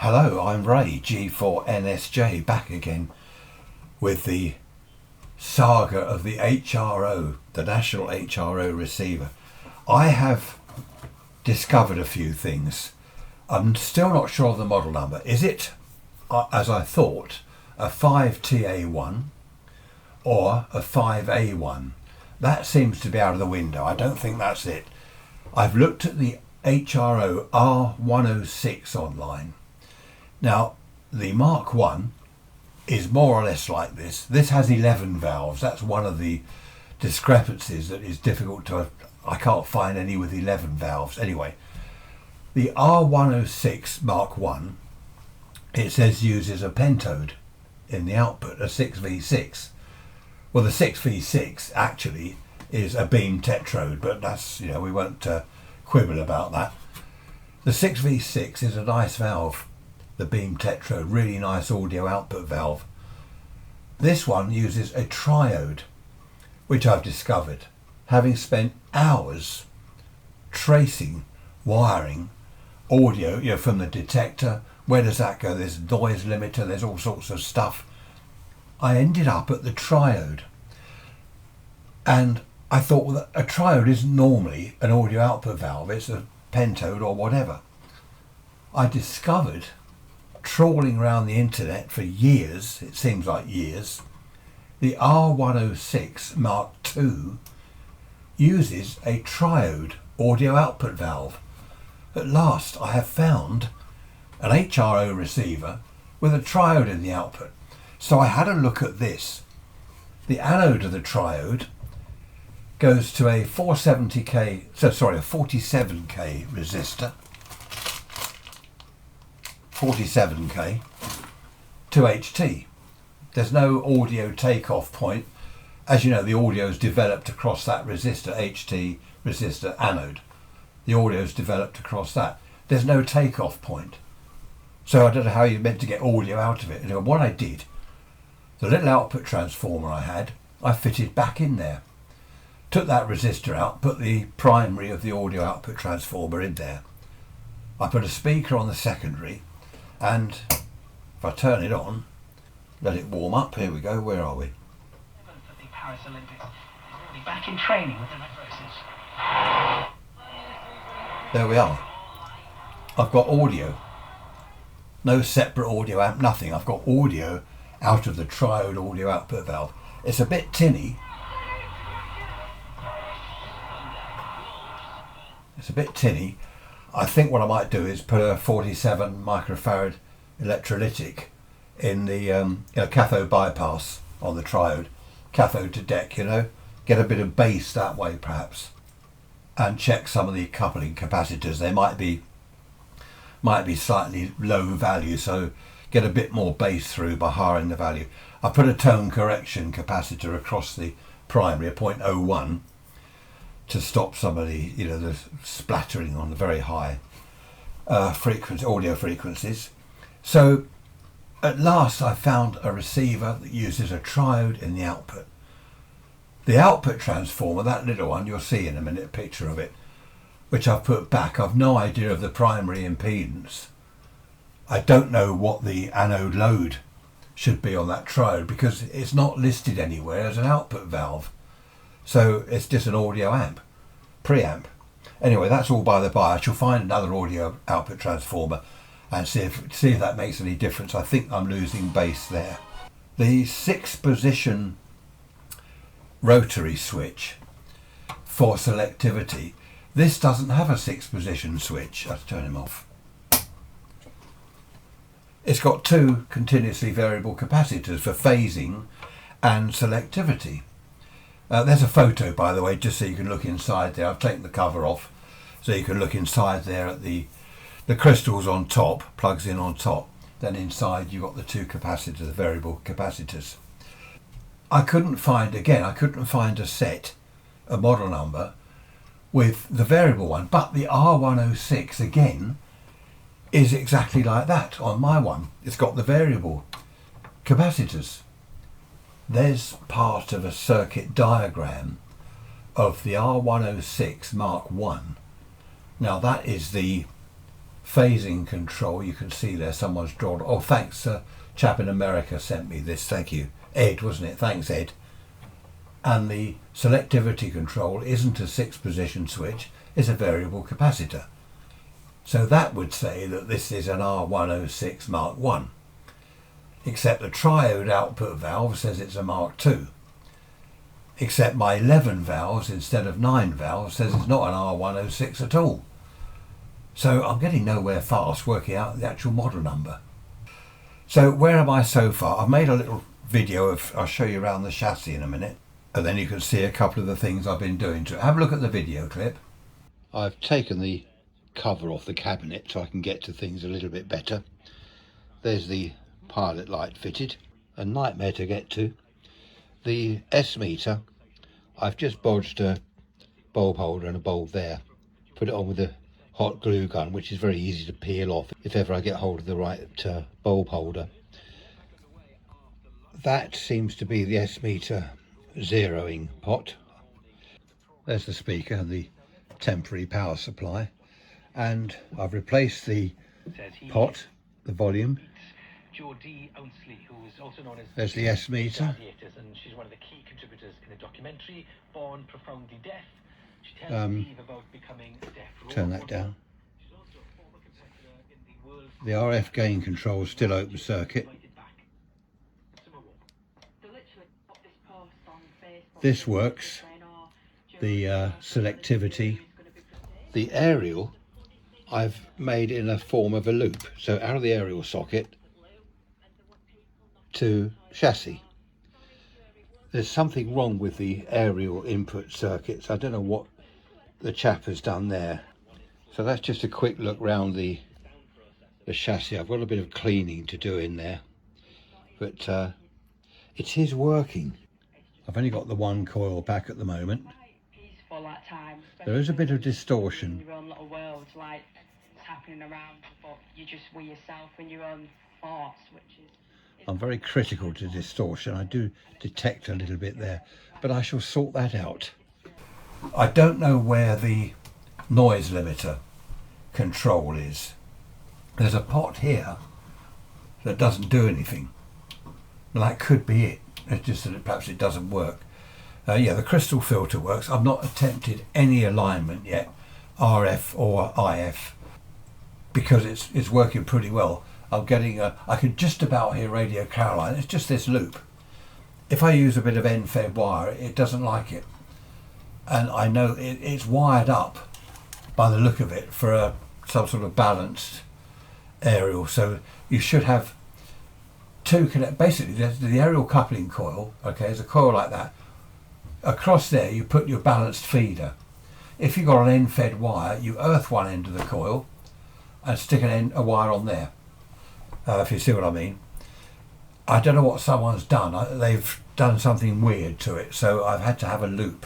Hello, I'm Ray, G4NSJ, back again with the saga of the HRO, the National HRO receiver. I have discovered a few things. I'm still not sure of the model number. Is it, as I thought, a 5TA1 or a 5A1? That seems to be out of the window. I don't think that's it. I've looked at the HRO R106 online. Now, the Mark 1 is more or less like this. This has 11 valves. That's one of the discrepancies that is difficult to... I can't find any with 11 valves. Anyway, the R106 Mark 1, it says uses a pentode in the output, a 6V6. Well, the 6V6 actually is a beam tetrode, but that's, you know, we won't quibble about that. The 6V6 is a nice valve. The beam tetrode, really nice audio output valve. This one uses a triode, which I've discovered, having spent hours tracing, wiring, audio, you know, from the detector. Where does that go? There's noise limiter, there's all sorts of stuff. I ended up at the triode, and I thought, well, a triode isn't normally an audio output valve, it's a pentode or whatever. I discovered, trawling around the internet for years, it seems like years, the R106 Mark II uses a triode audio output valve. At last I have found an HRO receiver with a triode in the output. So I had a look at this. The anode of the triode goes to a 47K resistor, 47K, 2HT. There's no audio takeoff point. As you know, the audio is developed across that resistor, HT resistor anode. The audio is developed across that. There's no takeoff point. So I don't know how you're meant to get audio out of it. And what I did, the little output transformer I had, I fitted back in there. Took that resistor out, put the primary of the audio output transformer in there. I put a speaker on the secondary, and if I turn it on, let it warm up. Here we go. Where are we? For the Paris Olympics. Already back in training with the necrosis. There we are. I've got audio. No separate audio amp, nothing. I've got audio out of the triode audio output valve. It's a bit tinny. It's a bit tinny. I think what I might do is put a 47 microfarad electrolytic in the cathode bypass on the triode, cathode to deck, you know, get a bit of bass that way perhaps, and check some of the coupling capacitors. They might be slightly low value, so get a bit more bass through by highering the value. I put a tone correction capacitor across the primary, a 0.01, to stop some of the, you know, the splattering on the very high audio frequencies. So at last I found a receiver that uses a triode in the output. The output transformer, that little one, you'll see in a minute a picture of it, which I've put back. I've no idea of the primary impedance. I don't know what the anode load should be on that triode because it's not listed anywhere as an output valve. So it's just an audio amp, preamp. Anyway, that's all by the by. I shall find another audio output transformer and see if that makes any difference. I think I'm losing bass there. The 6-position rotary switch for selectivity. This doesn't have a 6-position switch. Let's turn him off. It's got 2 continuously variable capacitors for phasing and selectivity. There's a photo, by the way, just so you can look inside there. I've taken the cover off so you can look inside there at the crystals on top, plugs in on top. Then inside you've got the 2 capacitors, the variable capacitors. I couldn't find a set, a model number, with the variable one, but the R106 again is exactly like that on my one. It's got the variable capacitors. There's part of a circuit diagram of the R106 Mark 1. Now that is the phasing control, you can see there someone's drawn. Oh, thanks, chap in America sent me this. Thank you, Ed, wasn't it? Thanks, Ed. And the selectivity control isn't a 6-position switch, it's a variable capacitor. So that would say that this is an R106 Mark 1, except the triode output valve says it's a Mark 2, except my 11 valves instead of 9 valves says it's not an R106 at all. So I'm getting nowhere fast working out the actual model number. So where am I so far? I've made a little video of, I'll show you around the chassis in a minute, and then you can see a couple of the things I've been doing to it. Have a look at the video clip. I've taken the cover off the cabinet so I can get to things a little bit better. There's the pilot light fitted, a nightmare to get to. The S meter, I've just bodged a bulb holder and a bulb there, put it on with a hot glue gun, which is very easy to peel off if ever I get hold of the right bulb holder. That seems to be the S meter zeroing pot. There's the speaker and the temporary power supply, and I've replaced the pot, the volume. There's the S meter. And she's one of the key contributors in a documentary, Born Profoundly Deaf. She tells Steve about becoming a deaf. Turn that down. The RF gain control is still open circuit. This works. The selectivity. The aerial I've made in a form of a loop. So out of the aerial socket to chassis. There's something wrong with the aerial input circuits. I don't know what the chap has done there. So that's just a quick look round the chassis. I've got a bit of cleaning to do in there, but it is working. I've only got the one coil pack at the moment. There is a bit of distortion. Your own little world, like it's happening around, but you're just with yourself and your own thoughts, which is. I'm very critical to distortion. I do detect a little bit there, but I shall sort that out. I don't know where the noise limiter control is. There's a pot here that doesn't do anything. Well, that could be it. It's just that perhaps it doesn't work. Yeah, the crystal filter works. I've not attempted any alignment yet, RF or IF, because it's working pretty well. I'm getting I can just about hear Radio Caroline. It's just this loop. If I use a bit of end-fed wire, it doesn't like it. And I know it's wired up by the look of it for some sort of balanced aerial. So you should have two connect. Basically, there's the aerial coupling coil. Okay, there's a coil like that. Across there, you put your balanced feeder. If you've got an end-fed wire, you earth one end of the coil and stick a wire on there. If you see what I mean. I don't know what someone's done. They've done something weird to it, so I've had to have a loop,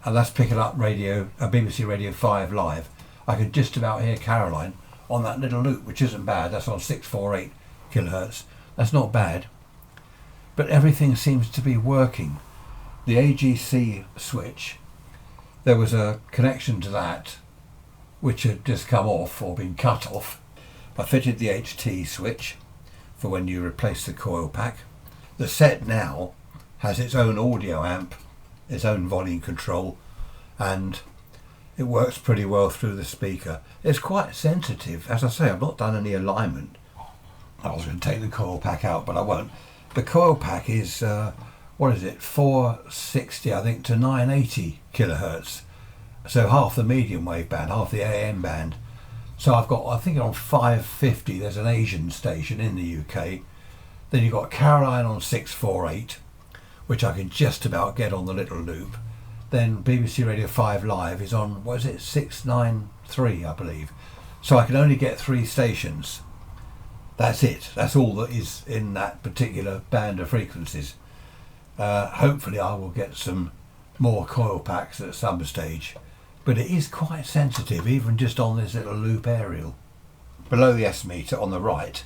and that's picking up BBC Radio 5 live. I could just about hear Caroline on that little loop, which isn't bad. That's on 648 kilohertz. That's not bad, but everything seems to be working. The AGC switch, there was a connection to that which had just come off or been cut off. I fitted the HT switch for when you replace the coil pack. The set now has its own audio amp, its own volume control, and it works pretty well through the speaker. It's quite sensitive. As I say, I've not done any alignment. I was going to take the coil pack out, but I won't. The coil pack is, what is it, 460 I think to 980 kilohertz. So half the medium wave band, half the AM band. So I've got, I think on 550 there's an Asian station in the UK. Then you've got Caroline on 648, which I can just about get on the little loop. Then BBC Radio 5 Live is on, what is it, 693 I believe. So I can only get 3 stations. That's it. That's all that is in that particular band of frequencies. Hopefully I will get some more coil packs at some stage. But it is quite sensitive, even just on this little loop aerial. Below the S meter on the right,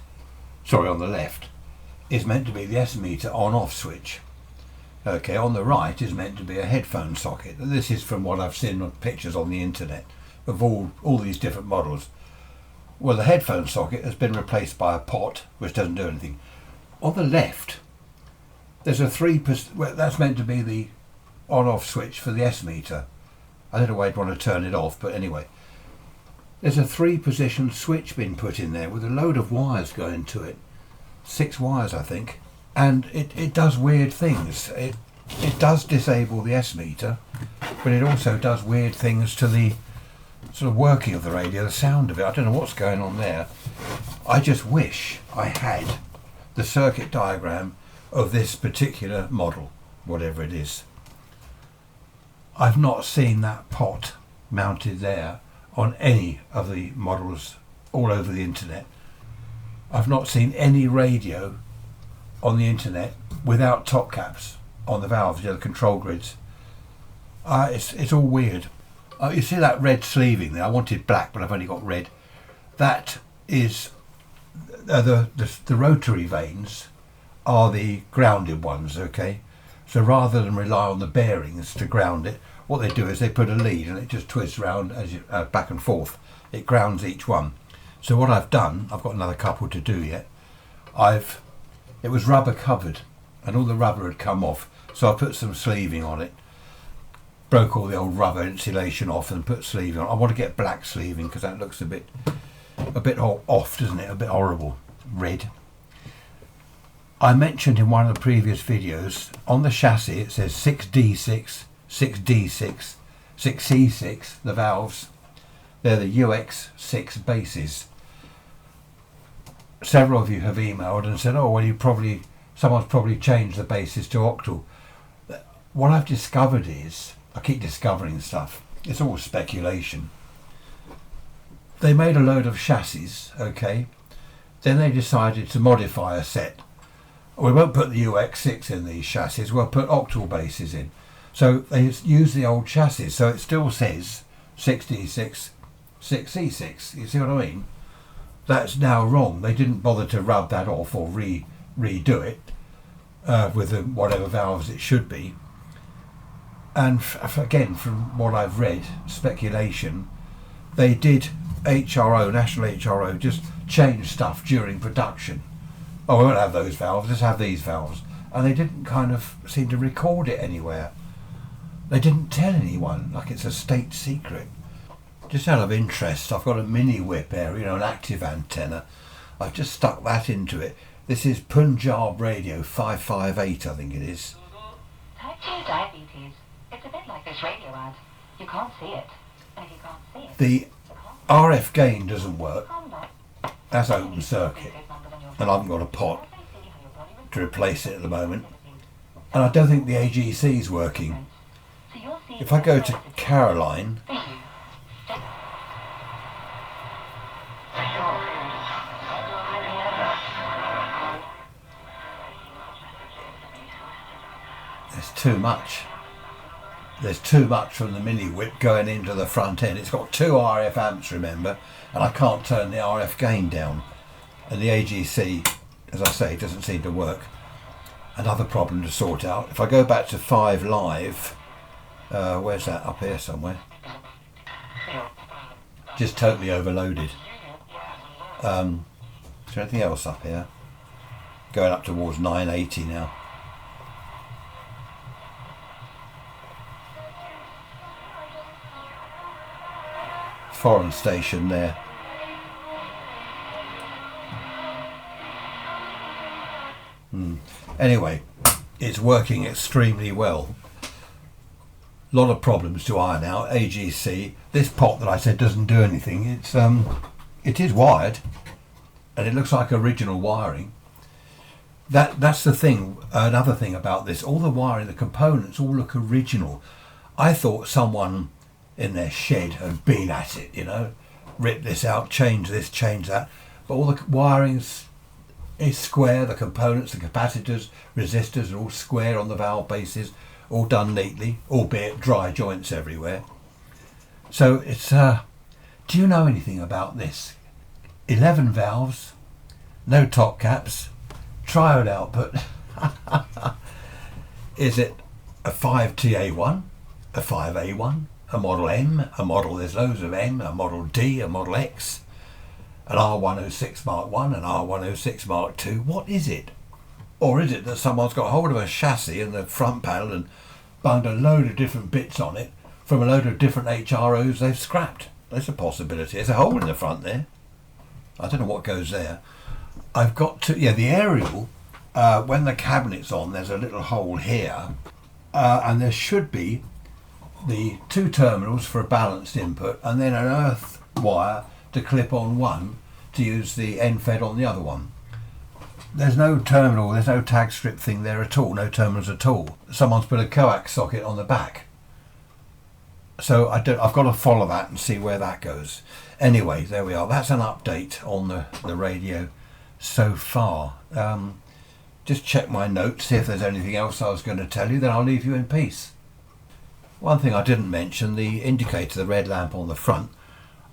sorry, on the left, is meant to be the S meter on-off switch. Okay, on the right is meant to be a headphone socket. This is from what I've seen on pictures on the internet of all these different models. Well, the headphone socket has been replaced by a pot, which doesn't do anything. On the left, there's a 3%, well, that's meant to be the on-off switch for the S-meter. I don't know why I'd want to turn it off, but anyway. There's a 3-position switch been put in there with a load of wires going to it. 6 wires, I think. And it does weird things. It does disable the S-meter, but it also does weird things to the sort of working of the radio, the sound of it. I don't know what's going on there. I just wish I had the circuit diagram of this particular model, whatever it is. I've not seen that pot mounted there on any of the models all over the internet. I've not seen any radio on the internet without top caps on the valves, the control grids. It's all weird. You see that red sleeving there? I wanted black, but I've only got red. That is the rotary vanes are the grounded ones, okay? So rather than rely on the bearings to ground it, what they do is they put a lead and it just twists around as you back and forth. It grounds each one. So what I've done, I've got another couple to do yet. It was rubber covered and all the rubber had come off, so I put some sleeving on it. Broke all the old rubber insulation off and put sleeving on. I want to get black sleeving because that looks a bit off, doesn't it? A bit horrible. Red. I mentioned in one of the previous videos, on the chassis it says 6D6, 6D6, 6C6, the valves. They're the UX6 bases. Several of you have emailed and said, oh, well, someone's probably changed the bases to octal. What I've discovered is, I keep discovering stuff, it's all speculation. They made a load of chassis, okay, then they decided to modify a set. We won't put the UX6 in these chassis, we'll put octal bases in. So they use the old chassis, so it still says 6D6, 6C6, you see what I mean? That's now wrong. They didn't bother to rub that off or redo it with the whatever valves it should be. And again, from what I've read, speculation, they did HRO, National HRO, just change stuff during production. Oh, we won't have those valves, let's have these valves. And they didn't kind of seem to record it anywhere. They didn't tell anyone, like it's a state secret. Just out of interest, I've got a mini whip area, an active antenna. I've just stuck that into it. This is Punjab Radio 558, I think it is. Type 2 diabetes. It's a bit like this radio ad. You can't see it. And if you can't see it... The RF gain doesn't work. That's open circuit. And I haven't got a pot to replace it at the moment. And I don't think the AGC is working. If I go to Caroline... Too much. There's too much from the mini whip going into the front end. It's got 2 RF amps, remember, and I can't turn the RF gain down. And the AGC, as I say, doesn't seem to work. Another problem to sort out. If I go back to 5 Live, where's that? Up here somewhere. Just totally overloaded. Is there anything else up here? Going up towards 980 now. Foreign station there. Anyway, it's working extremely well. A lot of problems to iron out. AGC, this pot that I said doesn't do anything. It is wired, and it looks like original wiring. That's the thing. Another thing about this, all the wiring, the components all look original. I thought someone in their shed and been at it, you know, rip this out, change this, change that, but all the wirings is square, the components, the capacitors, resistors are all square on the valve bases, all done neatly, albeit dry joints everywhere. So it's do you know anything about this? 11 valves, no top caps, triode output. Is it a 5TA1, a 5A1, a model M, a model, there's loads of M, a model D, a model X, an R106 Mark 1, an R106 Mark 2. What is it? Or is it that someone's got hold of a chassis and the front panel and bunged a load of different bits on it from a load of different HROs they've scrapped? There's a possibility. There's a hole in the front there. I don't know what goes there. I've got to, yeah, the aerial, when the cabinet's on, there's a little hole here, and there should be the 2 terminals for a balanced input, and then an earth wire to clip on one to use the end fed on the other one. There's no terminal, there's no tag strip thing there at all, no terminals at all. Someone's put a coax socket on the back. So I've got to follow that and see where that goes. Anyway, there we are. That's an update on the radio so far. Just check my notes, see if there's anything else I was going to tell you, then I'll leave you in peace. One thing I didn't mention, the indicator, the red lamp on the front,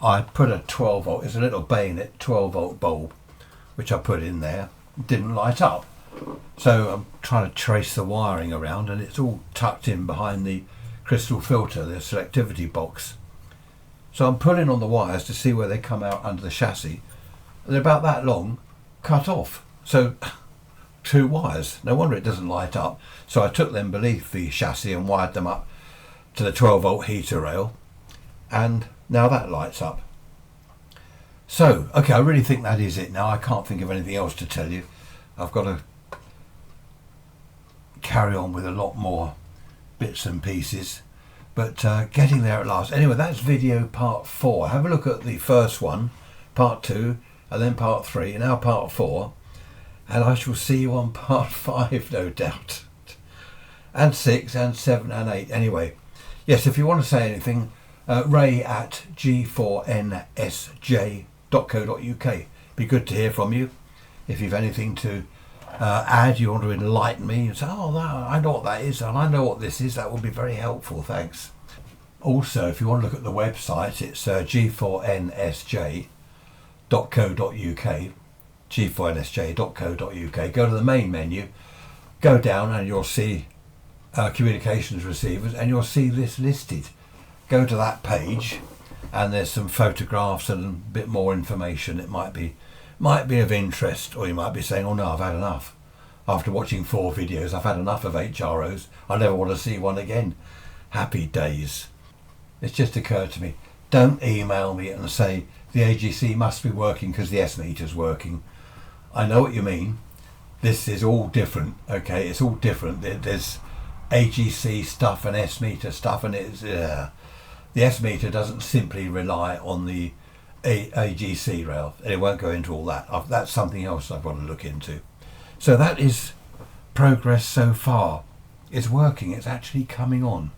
I put a 12 volt, it's a little bayonet 12 volt bulb, which I put in there. Didn't light up, so I'm trying to trace the wiring around, and it's all tucked in behind the crystal filter, the selectivity box. So I'm pulling on the wires to see where they come out under the chassis. They're about that long, cut off. So 2 wires, no wonder it doesn't light up. So I took them beneath the chassis and wired them up to the 12 volt heater rail, and now that lights up. So, okay, I really think that is it now. I can't think of anything else to tell you. I've got to carry on with a lot more bits and pieces, but getting there at last. Anyway, that's video part 4. Have a look at the first one, part 2, and then part 3, and now part 4, and I shall see you on part 5, no doubt, and 6, and 7, and 8. Anyway, yes, if you want to say anything, Ray at G4NSJ.co.uk. Be good to hear from you. If you've anything to add, you want to enlighten me and say, oh, I know what that is and I know what this is, that would be very helpful, thanks. Also, if you want to look at the website, it's G4NSJ.co.uk, G4NSJ.co.uk. Go to the main menu, go down and you'll see communications receivers, and you'll see this listed. Go to that page and there's some photographs and a bit more information. It might be of interest, or you might be saying, oh no, I've had enough. After watching 4 videos, I've had enough of HROs. I never want to see one again. Happy days. It's just occurred to me, don't email me and say the AGC must be working because the S-meter's working. I know what you mean. This is all different, okay? It's all different. There's AGC stuff and S-meter stuff, and it's the S-meter doesn't simply rely on the AGC rail, and it won't go into all that. That's something else I've got to look into. So that is progress so far. It's working, it's actually coming on,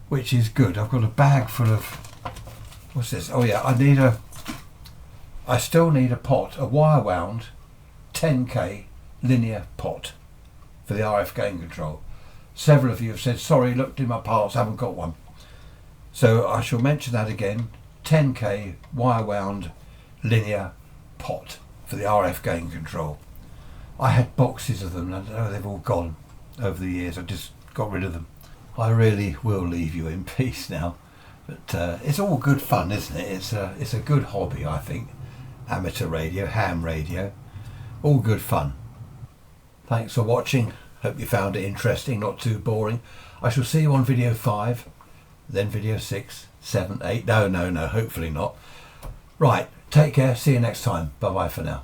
which is good. I've got a bag full of, what's this? Oh yeah, I still need a pot, a wire wound 10k linear pot for the RF gain control. Several of you have said, sorry, looked in my parts, haven't got one. So I shall mention that again, 10k wire wound linear pot for the RF gain control. I had boxes of them, and they've all gone over the years. I just got rid of them. I really will leave you in peace now, but it's all good fun, isn't it? It's a good hobby, I think. Amateur radio, ham radio, all good fun. Thanks for watching. Hope you found it interesting, not too boring. I shall see you on video 5, then video 6, 7, 8. No, hopefully not. Right, take care. See you next time. Bye bye for now.